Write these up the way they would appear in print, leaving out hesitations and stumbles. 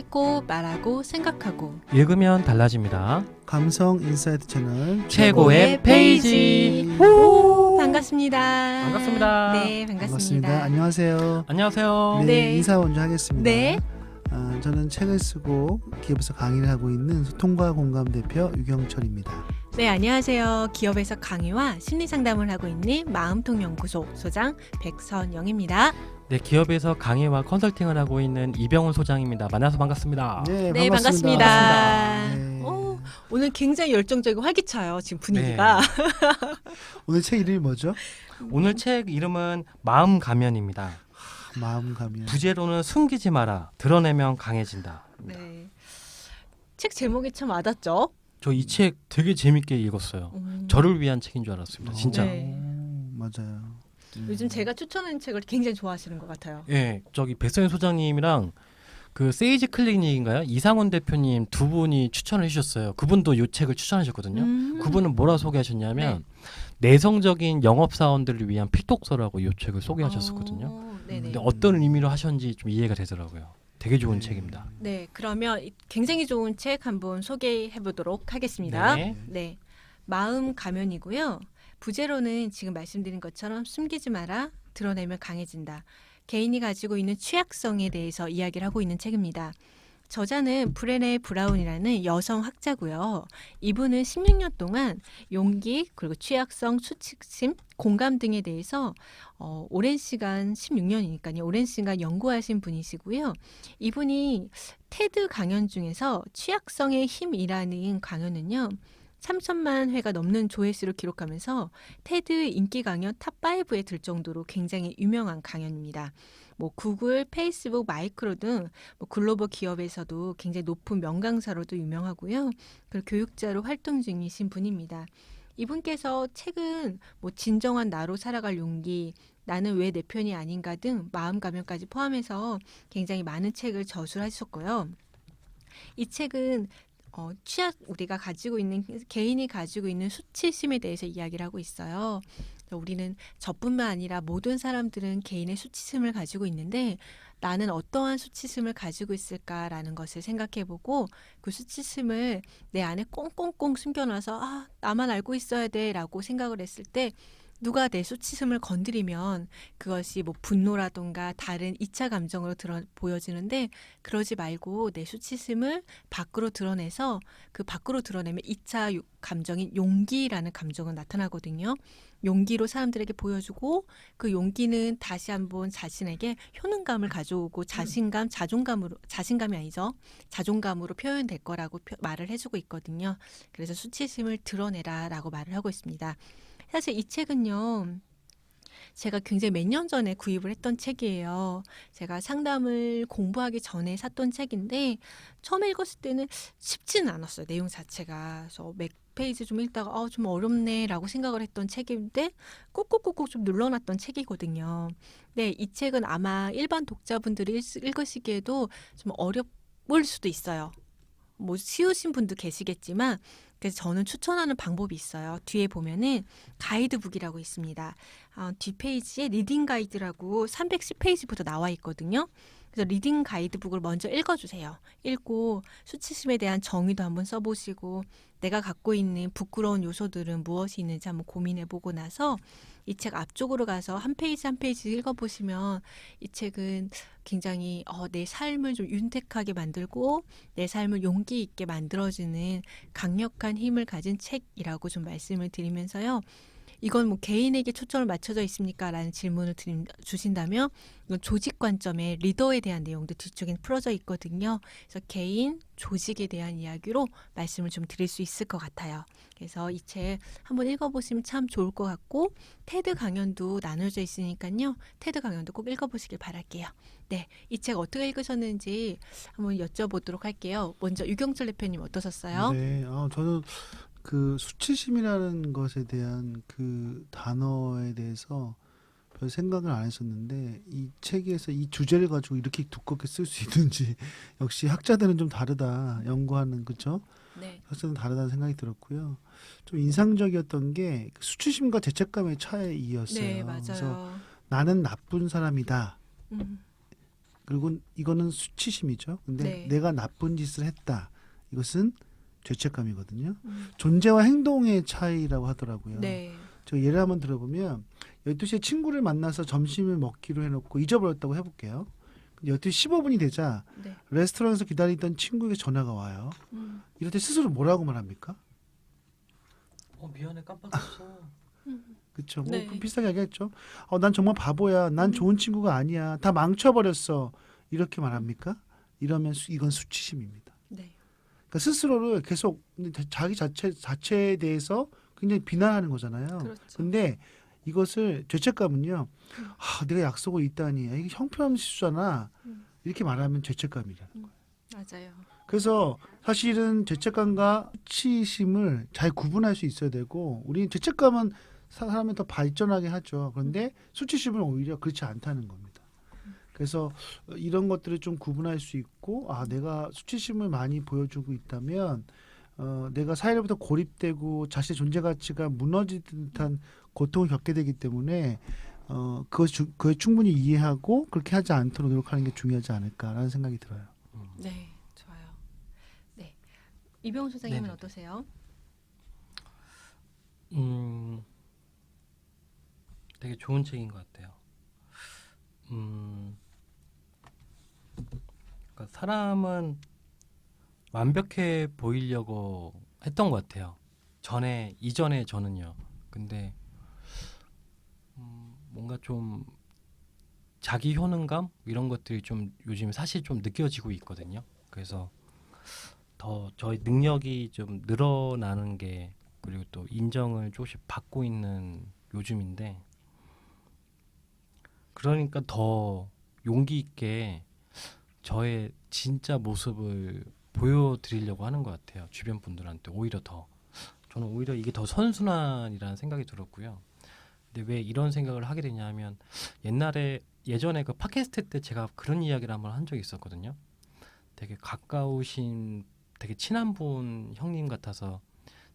읽고 말하고 생각하고 읽으면 달라집니다. 감성 인사이트 채널 최고의 페이지. 반갑습니다. 반갑습니다. 네, 반갑습니다. 안녕하세요. 안녕하세요. 네, 네. 인사 먼저 하겠습니다. 네. 저는 책을 쓰고 기업에서 강의를 하고 있는 소통과 공감 대표 유경철입니다. 네, 안녕하세요. 기업에서 강의와 심리 상담을 하고 있는 마음통연구소 소장 백선영입니다. 네, 기업에서 강의와 컨설팅을 하고 있는 이병훈 소장입니다. 만나서 반갑습니다. 네, 반갑습니다. 반갑습니다. 네. 오늘 굉장히 열정적이고 활기차요. 지금 분위기가. 오늘 책 이름이 뭐죠? 오늘 책 이름은 마음 가면입니다. 마음 가면. 부제로는 숨기지 마라. 드러내면 강해진다. 네. 책 제목이 참 와닿죠? 저 이 책 되게 재밌게 읽었어요. 저를 위한 책인 줄 알았습니다. 진짜. 네. 맞아요. 요즘 제가 추천하는 책을 굉장히 좋아하시는 것 같아요. 예, 저기 백선희 소장님이랑 그 세이지 클리닉인가요? 이상훈 대표님 두 분이 추천을 해주셨어요. 그분도 이 책을 추천하셨거든요. 그분은 뭐라 소개하셨냐면 내성적인 영업사원들을 위한 필독서라고 이 책을 소개하셨었거든요. 네네. 근데 어떤 의미로 하셨는지 좀 이해가 되더라고요. 되게 좋은 네. 책입니다. 네, 그러면 굉장히 좋은 책 한번 소개해 보도록 하겠습니다. 네. 네. 마음 가면이고요. 부제로는 지금 말씀드린 것처럼 숨기지 마라, 드러내면 강해진다. 개인이 가지고 있는 취약성에 대해서 이야기를 하고 있는 책입니다. 저자는 브레네 브라운이라는 여성 학자고요. 이분은 16년 동안 용기, 그리고 취약성, 수치심, 공감 등에 대해서 오랜 시간, 16년이니까요. 오랜 시간 연구하신 분이시고요. 이분이 테드 강연 중에서 취약성의 힘이라는 강연은요. 3천만 회가 넘는 조회수를 기록하면서 테드 인기 강연 탑5에 들 정도로 굉장히 유명한 강연입니다. 뭐 구글, 페이스북, 마이크로 등 뭐 글로벌 기업에서도 굉장히 높은 명강사로도 유명하고요. 그리고 교육자로 활동 중이신 분입니다. 이분께서 책은 뭐 진정한 나로 살아갈 용기, 나는 왜 내 편이 아닌가 등 마음 가면까지 포함해서 굉장히 많은 책을 저술하셨고요. 이 책은 우리가 가지고 있는 개인이 가지고 있는 수치심에 대해서 이야기를 하고 있어요. 우리는 저뿐만 아니라 모든 사람들은 개인의 수치심을 가지고 있는데 나는 어떠한 수치심을 가지고 있을까라는 것을 생각해보고 그 수치심을 내 안에 꽁꽁꽁 숨겨놔서 나만 알고 있어야 돼라고 생각을 했을 때 누가 내 수치심을 건드리면 그것이 뭐 분노라던가 다른 2차 감정으로 보여지는데 그러지 말고 내 수치심을 밖으로 드러내서 그 밖으로 드러내면 2차 감정인 용기라는 감정은 나타나거든요. 용기로 사람들에게 보여주고 그 용기는 다시 한번 자신에게 효능감을 가져오고 자신감이 아니죠. 자존감으로 표현될 거라고 말을 해주고 있거든요. 그래서 수치심을 드러내라라고 말을 하고 있습니다. 사실 이 책은요. 제가 굉장히 몇 년 전에 구입을 했던 책이에요. 제가 상담을 공부하기 전에 샀던 책인데 처음 읽었을 때는 쉽지는 않았어요. 내용 자체가. 그래서 몇 페이지 좀 읽다가 좀 어렵네 라고 생각을 했던 책인데 꾹꾹꾹꾹 좀 눌러놨던 책이거든요. 네, 이 책은 아마 일반 독자분들이 읽으시기에도 좀 어려울 수도 있어요. 뭐 쉬우신 분도 계시겠지만 그래서 저는 추천하는 방법이 있어요. 뒤에 보면은 가이드북이라고 있습니다. 뒷페이지에 리딩 가이드라고 310페이지부터 나와 있거든요. 그래서 리딩 가이드북을 먼저 읽어주세요. 읽고 수치심에 대한 정의도 한번 써보시고 내가 갖고 있는 부끄러운 요소들은 무엇이 있는지 한번 고민해보고 나서 이 책 앞쪽으로 가서 한 페이지 한 페이지 읽어보시면 이 책은 굉장히 내 삶을 좀 윤택하게 만들고 내 삶을 용기 있게 만들어주는 강력한 힘을 가진 책이라고 좀 말씀을 드리면서요. 이건 뭐 개인에게 초점을 맞춰져 있습니까? 라는 질문을 주신다면 이건 조직 관점의 리더에 대한 내용도 뒤쪽에 풀어져 있거든요. 그래서 개인, 조직에 대한 이야기로 말씀을 좀 드릴 수 있을 것 같아요. 그래서 이 책 한번 읽어보시면 참 좋을 것 같고 테드 강연도 나눠져 있으니까요. 테드 강연도 꼭 읽어보시길 바랄게요. 네, 이 책 어떻게 읽으셨는지 한번 여쭤보도록 할게요. 먼저 유경철 대표님 어떠셨어요? 네, 저는 그 수치심이라는 것에 대한 그 단어에 대해서 별 생각을 안 했었는데 이 책에서 이 주제를 가지고 이렇게 두껍게 쓸 수 있는지 역시 학자들은 좀 다르다 연구하는 그죠? 네. 학자들은 다르다는 생각이 들었고요. 좀 인상적이었던 게 수치심과 죄책감의 차이였어요. 네, 그래서 맞아요. 나는 나쁜 사람이다. 음. 그리고 이거는 수치심이죠. 근데 네. 내가 나쁜 짓을 했다. 이것은 죄책감이거든요. 존재와 행동의 차이라고 하더라고요. 네. 저 예를 한번 들어보면 12시에 친구를 만나서 점심을 먹기로 해놓고 잊어버렸다고 해볼게요. 12시 15분이 되자 네. 레스토랑에서 기다리던 친구에게 전화가 와요. 이럴 때 스스로 뭐라고 말합니까? 미안해 깜빡했어. 그쵸? 네. 뭐 비슷하게 얘기했죠. 난 정말 바보야. 난 좋은 친구가 아니야. 다 망쳐버렸어. 이렇게 말합니까? 이러면 이건 수치심입니다. 네. 그러니까 스스로를 계속 자기 자체에 대해서 굉장히 비난하는 거잖아요. 그렇죠. 근데 이것을 죄책감은요. 내가 약속을 잊다니. 이게 형편없는 실수잖아. 이렇게 말하면 죄책감이라. 맞아요. 그래서 사실은 죄책감과 수치심을 잘 구분할 수 있어야 되고 우리는 죄책감은 사람을 더 발전하게 하죠. 그런데 수치심은 오히려 그렇지 않다는 겁니다. 그래서 이런 것들을 좀 구분할 수 있고 내가 수치심을 많이 보여주고 있다면 내가 사회로부터 고립되고 자신의 존재 가치가 무너질 듯한 고통을 겪게 되기 때문에 그걸 충분히 이해하고 그렇게 하지 않도록 노력하는 게 중요하지 않을까라는 생각이 들어요. 네, 좋아요. 네, 이병훈 소장님은 네네. 어떠세요? 되게 좋은 책인 것 같아요. 그러니까 사람은 완벽해 보이려고 했던 것 같아요. 이전에 저는요. 근데 뭔가 좀 자기 효능감 이런 것들이 좀 요즘 사실 좀 느껴지고 있거든요. 그래서 더 저희 능력이 좀 늘어나는 게 그리고 또 인정을 조금씩 받고 있는 요즘인데 그러니까 더 용기 있게 저의 진짜 모습을 보여드리려고 하는 것 같아요. 주변 분들한테 저는 오히려 이게 더 선순환이라는 생각이 들었고요. 근데 왜 이런 생각을 하게 되냐면 예전에 그 팟캐스트 때 제가 그런 이야기를 한번 한 적이 있었거든요. 되게 가까우신 되게 친한 분 형님 같아서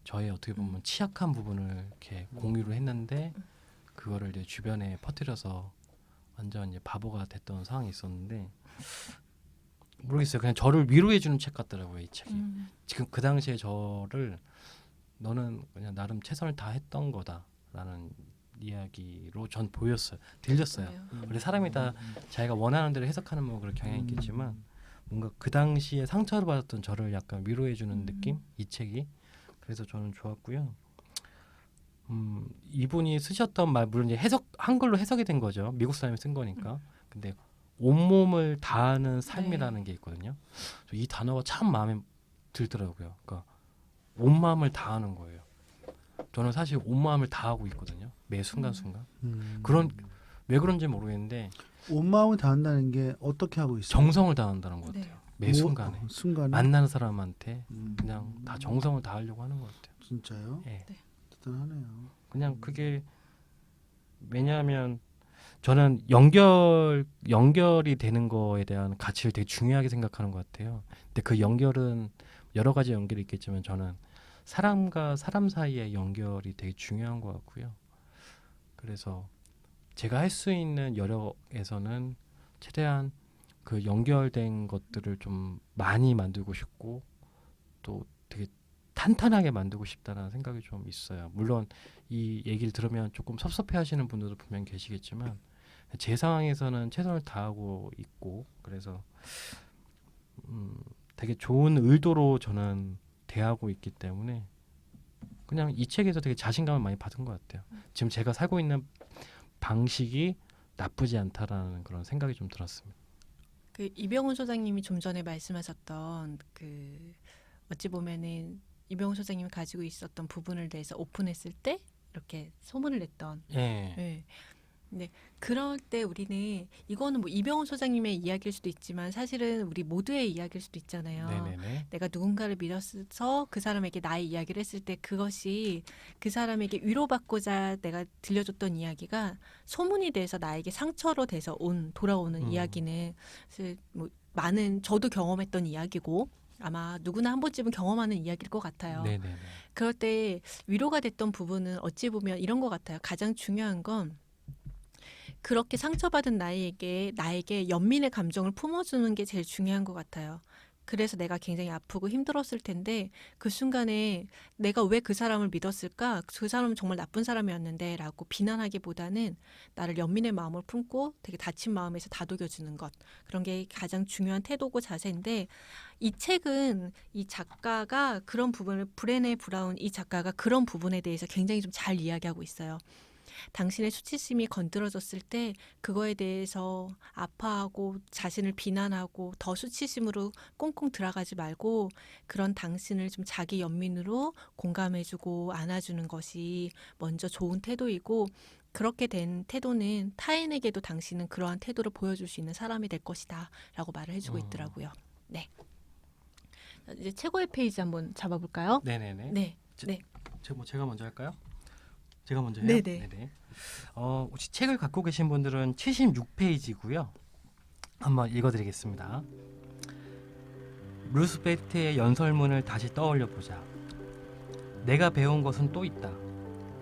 저의 어떻게 보면 취약한 부분을 이렇게 공유를 했는데 그거를 이제 주변에 퍼뜨려서 완전 이제 바보가 됐던 상황이 있었는데 모르겠어요. 그냥 저를 위로해주는 책 같더라고요, 이 책이. 지금 그 당시에 저를 너는 그냥 나름 최선을 다했던 거다라는 이야기로 전 들렸어요. 우리 사람이 다 자기가 원하는 대로 해석하는 뭐 그런 경향이 있겠지만 뭔가 그 당시에 상처를 받았던 저를 약간 위로해주는 느낌? 이 책이. 그래서 저는 좋았고요. 이분이 쓰셨던 말 물론 이제 한글로 해석이 된 거죠. 미국 사람이 쓴 거니까. 근데 온몸을 다하는 삶이라는 게 있거든요. 이 단어가 참 마음에 들더라고요. 그러니까 온 마음을 다하는 거예요. 저는 사실 온 마음을 다하고 있거든요. 매 순간순간. 왜 그런지 모르겠는데 온 마음을 다한다는 게 어떻게 하고 있어요? 정성을 다한다는 것 같아요. 매 순간에. 순간에 만나는 사람한테 그냥 다 정성을 다하려고 하는 것 같아요. 진짜요? 네. 대단하네요. 그냥 그게 왜냐하면 저는 연결이 되는 거에 대한 가치를 되게 중요하게 생각하는 것 같아요. 근데 그 연결은 여러 가지 연결이 있겠지만 저는 사람과 사람 사이의 연결이 되게 중요한 것 같고요. 그래서 제가 할 수 있는 여력에서는 최대한 그 연결된 것들을 좀 많이 만들고 싶고 또 되게 탄탄하게 만들고 싶다는 생각이 좀 있어요. 물론 이 얘기를 들으면 조금 섭섭해하시는 분들도 분명 계시겠지만 제 상황에서는 최선을 다하고 있고 그래서 되게 좋은 의도로 저는 대하고 있기 때문에 그냥 이 책에서 되게 자신감을 많이 받은 것 같아요. 지금 제가 살고 있는 방식이 나쁘지 않다라는 그런 생각이 좀 들었습니다. 그 이병훈 소장님이 좀 전에 말씀하셨던 그 어찌 보면은 이병훈 소장님이 가지고 있었던 부분을 대해서 오픈했을 때 이렇게 소문을 냈던. 예. 네. 근데 그럴 때 우리는 이거는 뭐 이병훈 소장님의 이야기일 수도 있지만 사실은 우리 모두의 이야기일 수도 있잖아요. 네네네. 내가 누군가를 믿어서 그 사람에게 나의 이야기를 했을 때 그것이 그 사람에게 위로받고자 내가 들려줬던 이야기가 소문이 돼서 나에게 상처로 돼서 돌아오는 이야기는 사실 뭐 저도 경험했던 이야기고 아마 누구나 한 번쯤은 경험하는 이야기일 것 같아요. 네네네. 그럴 때 위로가 됐던 부분은 어찌 보면 이런 것 같아요. 가장 중요한 건 그렇게 상처받은 나에게 연민의 감정을 품어주는 게 제일 중요한 것 같아요. 그래서 내가 굉장히 아프고 힘들었을 텐데 그 순간에 내가 왜 그 사람을 믿었을까? 그 사람은 정말 나쁜 사람이었는데 라고 비난하기보다는 나를 연민의 마음을 품고 되게 다친 마음에서 다독여주는 것. 그런 게 가장 중요한 태도고 자세인데 이 책은 이 작가가 그런 부분을 브레네 브라운 이 작가가 그런 부분에 대해서 굉장히 좀 잘 이야기하고 있어요. 당신의 수치심이 건드려졌을 때 그거에 대해서 아파하고 자신을 비난하고 더 수치심으로 꽁꽁 들어가지 말고 그런 당신을 좀 자기 연민으로 공감해주고 안아주는 것이 먼저 좋은 태도이고 그렇게 된 태도는 타인에게도 당신은 그러한 태도를 보여줄 수 있는 사람이 될 것이다 라고 말을 해주고 있더라고요. 네. 이제 최고의 페이지 한번 잡아볼까요? 네네네. 네. 제가 먼저 할까요? 제가 먼저 해요? 네네. 네네. 혹시 책을 갖고 계신 분들은 76페이지고요. 한번 읽어드리겠습니다. 루스베트의 연설문을 다시 떠올려 보자. 내가 배운 것은 또 있다.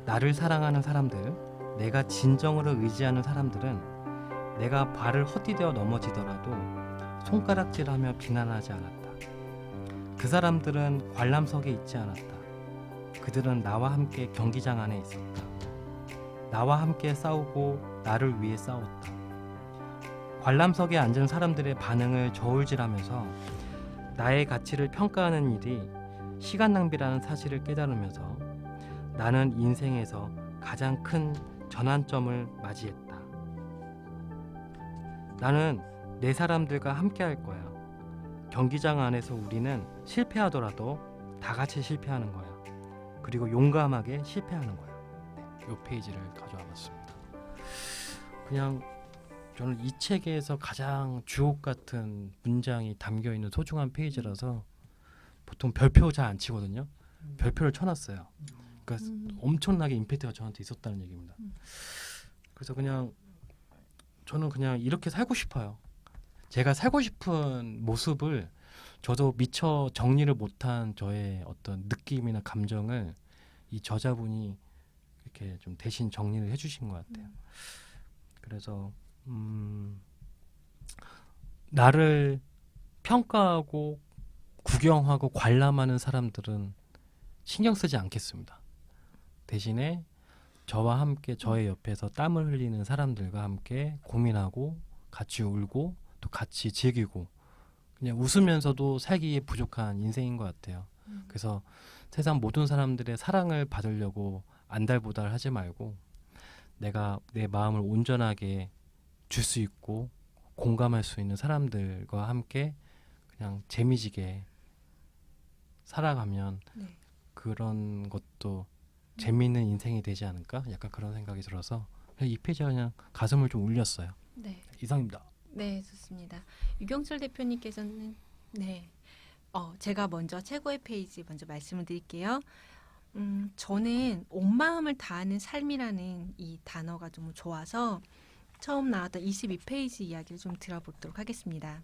나를 사랑하는 사람들, 내가 진정으로 의지하는 사람들은 내가 발을 헛디뎌 넘어지더라도 손가락질하며 비난하지 않았다. 그 사람들은 관람석에 있지 않았다. 그들은 나와 함께 경기장 안에 있었다. 나와 함께 싸우고 나를 위해 싸웠다. 관람석에 앉은 사람들의 반응을 저울질하면서 나의 가치를 평가하는 일이 시간 낭비라는 사실을 깨달으면서 나는 인생에서 가장 큰 전환점을 맞이했다. 나는 내 사람들과 함께 할 거야. 경기장 안에서 우리는 실패하더라도 다 같이 실패하는 거야. 그리고 용감하게 실패하는 거야. 네, 이 페이지를 가져와 봤습니다. 그냥 저는 이 책에서 가장 주옥 같은 문장이 담겨 있는 소중한 페이지라서 보통 별표 잘 안 치거든요. 별표를 쳐놨어요. 그러니까 엄청나게 임팩트가 저한테 있었다는 얘기입니다. 그래서 그냥 저는 그냥 이렇게 살고 싶어요. 제가 살고 싶은 모습을 저도 미처 정리를 못한 저의 어떤 느낌이나 감정을 이 저자분이 이렇게 좀 대신 정리를 해주신 것 같아요. 그래서 나를 평가하고 구경하고 관람하는 사람들은 신경 쓰지 않겠습니다. 대신에 저와 함께 저의 옆에서 땀을 흘리는 사람들과 함께 고민하고 같이 울고 또 같이 즐기고 그냥 웃으면서도 살기에 부족한 인생인 것 같아요. 그래서 세상 모든 사람들의 사랑을 받으려고 안달보달 하지 말고 내가 내 마음을 온전하게 줄 수 있고 공감할 수 있는 사람들과 함께 그냥 재미지게 살아가면 네. 그런 것도 재미있는 인생이 되지 않을까? 약간 그런 생각이 들어서 이 페이지가 그냥 가슴을 좀 울렸어요. 네. 이상입니다. 네, 좋습니다. 유경철 대표님께서는 제가 먼저 최고의 페이지 먼저 말씀을 드릴게요. 저는 온 마음을 다하는 삶이라는 이 단어가 좀 좋아서 처음 나왔던 22페이지 이야기를 좀 들어보도록 하겠습니다.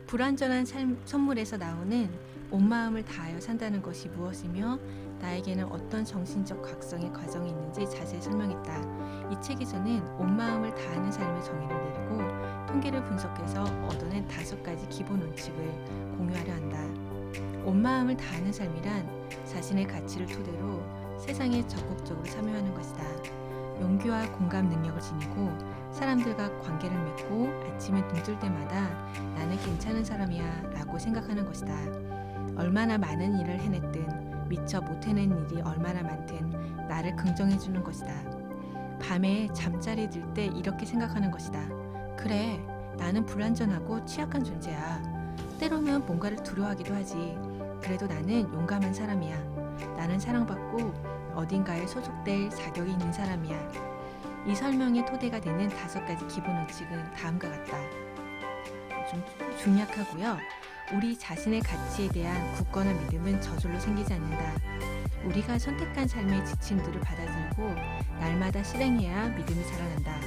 불완전한 선물에서 나오는 온 마음을 다하여 산다는 것이 무엇이며 나에게는 어떤 정신적 각성의 과정이 있는지 자세히 설명했다. 이 책에서는 온 마음을 다하는 삶의 정의를 내리고 통계를 분석해서 얻어낸 5가지 기본 원칙을 공유하려 한다. 온 마음을 다하는 삶이란 자신의 가치를 토대로 세상에 적극적으로 참여하는 것이다. 용기와 공감 능력을 지니고 사람들과 관계를 맺고 아침에 눈 뜰 때마다 나는 괜찮은 사람이야 라고 생각하는 것이다. 얼마나 많은 일을 해냈든 미처 못 해낸 일이 얼마나 많든 나를 긍정해주는 것이다. 밤에 잠자리 들 때 이렇게 생각하는 것이다. 그래, 나는 불완전하고 취약한 존재야. 때로는 뭔가를 두려워하기도 하지. 그래도 나는 용감한 사람이야. 나는 사랑받고 어딘가에 소속될 자격이 있는 사람이야. 이 설명의 토대가 되는 5가지 기본 원칙은 다음과 같다. 좀 중약하고요. 우리 자신의 가치에 대한 굳건한 믿음은 저절로 생기지 않는다. 우리가 선택한 삶의 지침들을 받아들이고 날마다 실행해야 믿음이 자라난다.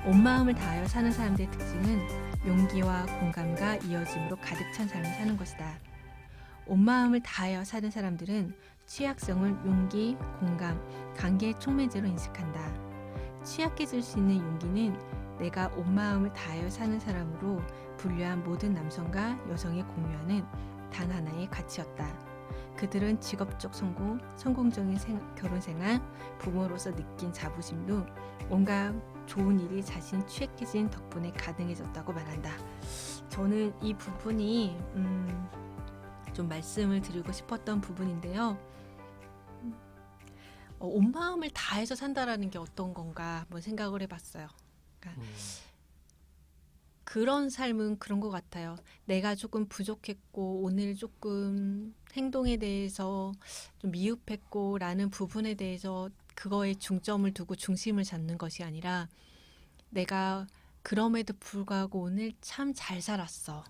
온 마음을 다하여 사는 사람들의 특징은 용기와 공감과 이어짐으로 가득 찬 삶을 사는 것이다. 온 마음을 다하여 사는 사람들은 취약성을 용기, 공감, 관계의 촉매제로 인식한다. 취약해질 수 있는 용기는 내가 온 마음을 다하여 사는 사람으로 분류한 모든 남성과 여성이 공유하는 단 하나의 가치였다. 그들은 직업적 성공, 성공적인 결혼 생활, 부모로서 느낀 자부심도 온갖 좋은 일이 자신 취약해진 덕분에 가능해졌다고 말한다. 저는 이 부분이 좀 말씀을 드리고 싶었던 부분인데요. 온 마음을 다해서 산다라는 게 어떤 건가 한번 생각을 해봤어요. 그러니까 그런 삶은 그런 것 같아요. 내가 조금 부족했고 오늘 조금 행동에 대해서 좀 미흡했고 라는 부분에 대해서 그거에 중점을 두고 중심을 잡는 것이 아니라 내가 그럼에도 불구하고 오늘 참 잘 살았어.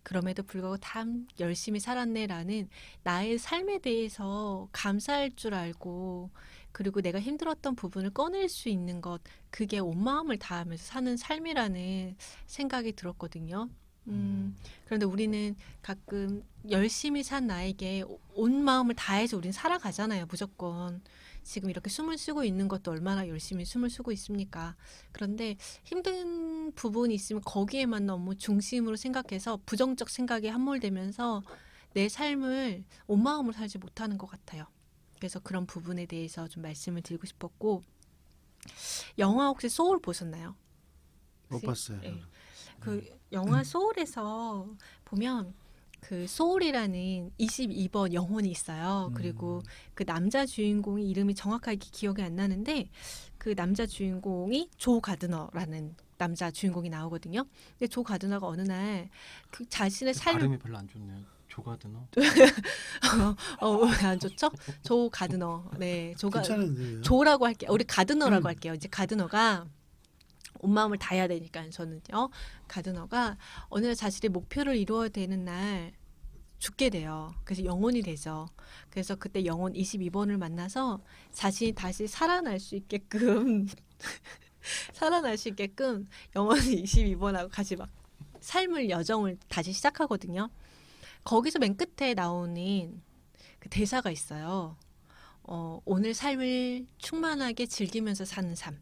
그럼에도 불구하고 참 열심히 살았네라는 나의 삶에 대해서 감사할 줄 알고 그리고 내가 힘들었던 부분을 꺼낼 수 있는 것 그게 온 마음을 다하면서 사는 삶이라는 생각이 들었거든요. 그런데 우리는 가끔 열심히 산 나에게 온 마음을 다해서 우린 살아가잖아요. 무조건. 지금 이렇게 숨을 쉬고 있는 것도 얼마나 열심히 숨을 쉬고 있습니까? 그런데 힘든 부분이 있으면 거기에만 너무 중심으로 생각해서 부정적 생각에 함몰되면서 내 삶을 온 마음으로 살지 못하는 것 같아요. 그래서 그런 부분에 대해서 좀 말씀을 드리고 싶었고 영화 혹시 소울 보셨나요? 못 봤어요. 네. 그 영화 소울에서 보면 그 소울이라는 22번 영혼이 있어요. 그리고 그 남자 주인공이 이름이 정확하게 기억이 안 나는데 그 남자 주인공이 조 가드너라는 남자 주인공이 나오거든요. 근데 조 가드너가 어느 날 그 자신의 삶을 발음이 별로 안 좋네요. 조가드너. 안 좋죠? 조 가드너. 네, 괜찮은데요. 조라고 할게요. 우리 가드너라고 할게요. 이제 가드너가 온 마음을 다해야 되니까 저는요. 가드너가 어느 날 자신의 목표를 이루어야 되는 날 죽게 돼요. 그래서 영혼이 되죠. 그래서 그때 영혼 22번을 만나서 자신이 다시 살아날 수 있게끔 살아날 수 있게끔 영혼 22번하고 같이 막 삶을 여정을 다시 시작하거든요. 거기서 맨 끝에 나오는 그 대사가 있어요. 오늘 삶을 충만하게 즐기면서 사는 삶.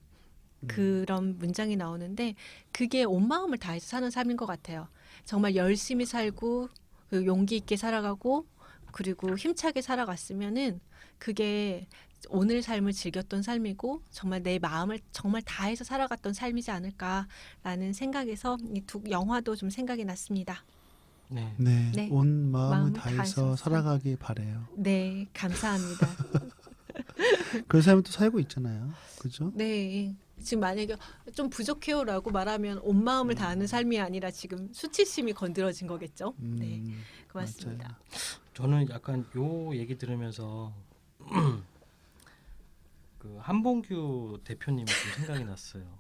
그런 문장이 나오는데 그게 온 마음을 다해서 사는 삶인 것 같아요. 정말 열심히 살고 그 용기 있게 살아가고 그리고 힘차게 살아갔으면은 그게 오늘 삶을 즐겼던 삶이고 정말 내 마음을 정말 다해서 살아갔던 삶이지 않을까라는 생각에서 이 두 영화도 좀 생각이 났습니다. 네. 네, 네. 온 마음을 마음을 다해서 다해서 살아가길 바래요. 네, 감사합니다. 그런 삶을 또 살고 있잖아요. 그죠? 네. 지금 만약에 좀 부족해요라고 말하면 온 마음을 다하는 삶이 아니라 지금 수치심이 건드려진 거겠죠. 네, 고맙습니다. 맞아요. 저는 약간 요 얘기 들으면서 그 한봉규 대표님이 좀 생각이 났어요.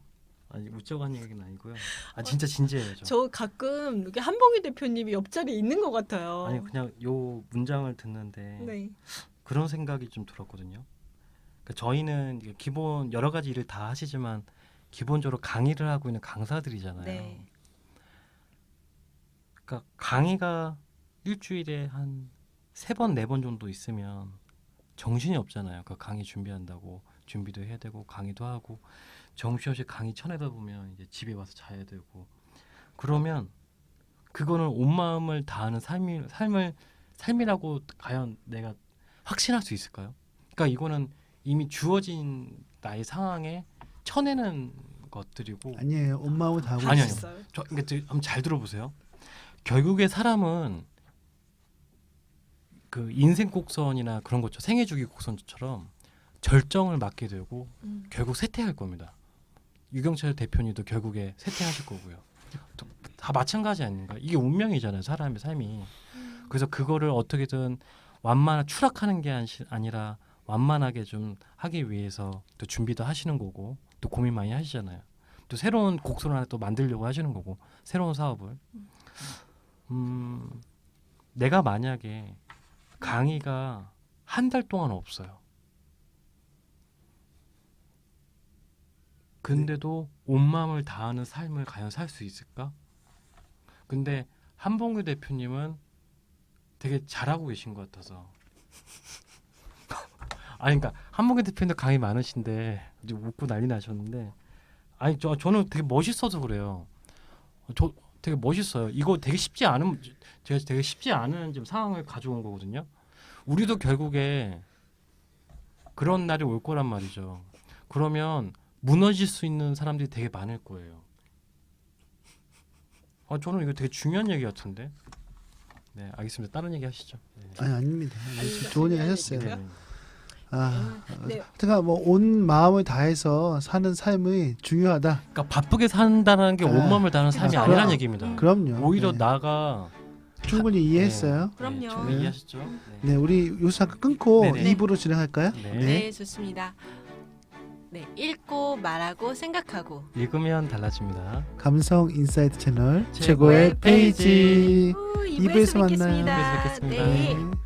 아니 웃자고 하는 얘기는 아니고요. 아 진짜 진지해요. 저 가끔 이렇게 한봉희 대표님이 옆자리에 있는 것 같아요. 아니 그냥 요 문장을 듣는데 네. 그런 생각이 좀 들었거든요. 그러니까 저희는 이게 기본 여러 가지 일을 다 하시지만 기본적으로 강의를 하고 있는 강사들이잖아요. 네. 그러니까 강의가 일주일에 한 3번, 4번 정도 있으면 정신이 없잖아요. 그 강의 준비한다고 준비도 해야 되고 강의도 하고 정신없이 강의 쳐내다 보면 이제 집에 와서 자야 되고 그러면 그거는 온 마음을 다하는 삶이라고 과연 내가 확신할 수 있을까요? 그러니까 이거는 이미 주어진 나의 상황에 쳐내는 것들이고 아니에요. 온 마음을 다하고 아니요. 있어요. 저 그러니까 한번 잘 들어보세요. 결국에 사람은 그 인생 곡선이나 그런 것처럼 생애 주기 곡선처럼 절정을 맞게 되고 결국 쇠퇴할 겁니다. 유경철 대표님도 결국에 쇠퇴하실 거고요. 다 마찬가지 아닌가? 이게 운명이잖아요. 사람의 삶이. 그래서 그거를 어떻게든 추락하는 게 아니라 완만하게 좀 하기 위해서 또 준비도 하시는 거고 또 고민 많이 하시잖아요. 또 새로운 곡선을 하나 또 만들려고 하시는 거고 새로운 사업을. 내가 만약에 강의가 한 달 동안 없어요. 근데도 온 마음을 다하는 삶을 과연 살 수 있을까? 근데 한봉규 대표님은 되게 잘하고 계신 것 같아서 아니 그러니까 한목인 대표님도 감이 많으신데 이제 웃고 난리 나셨는데 아니 저는 되게 멋있어서 그래요. 저 되게 멋있어요. 이거 되게 쉽지 않은 제가 되게 쉽지 않은 지금 상황을 가져온 거거든요. 우리도 결국에 그런 날이 올 거란 말이죠. 그러면 무너질 수 있는 사람들이 되게 많을 거예요. 저는 이거 되게 중요한 얘기 같은데. 네, 알겠습니다. 다른 얘기 하시죠. 네. 아니 아닙니다. 좋은 얘기 하셨어요. 네. 네. 제가 뭐 온 마음을 다해서 사는 삶이 중요하다. 그러니까 바쁘게 산다는 게 온몸을 다하는 삶이 그렇죠. 아니라는 얘기입니다. 그럼요. 오히려 네. 나가 충분히 이해했어요. 그럼요. 네, 좀 이해하시죠. 네, 우리 여기서 잠깐 끊고 네네. 입으로 진행할까요? 네. 네, 좋습니다. 네, 읽고 말하고 생각하고 읽으면 달라집니다. 감성 인사이트 채널 최고의 최고의 페이지. 후, 2부에서 2부에서 만나요. 뵙겠습니다. 2부에서 뵙겠습니다. 네. 네.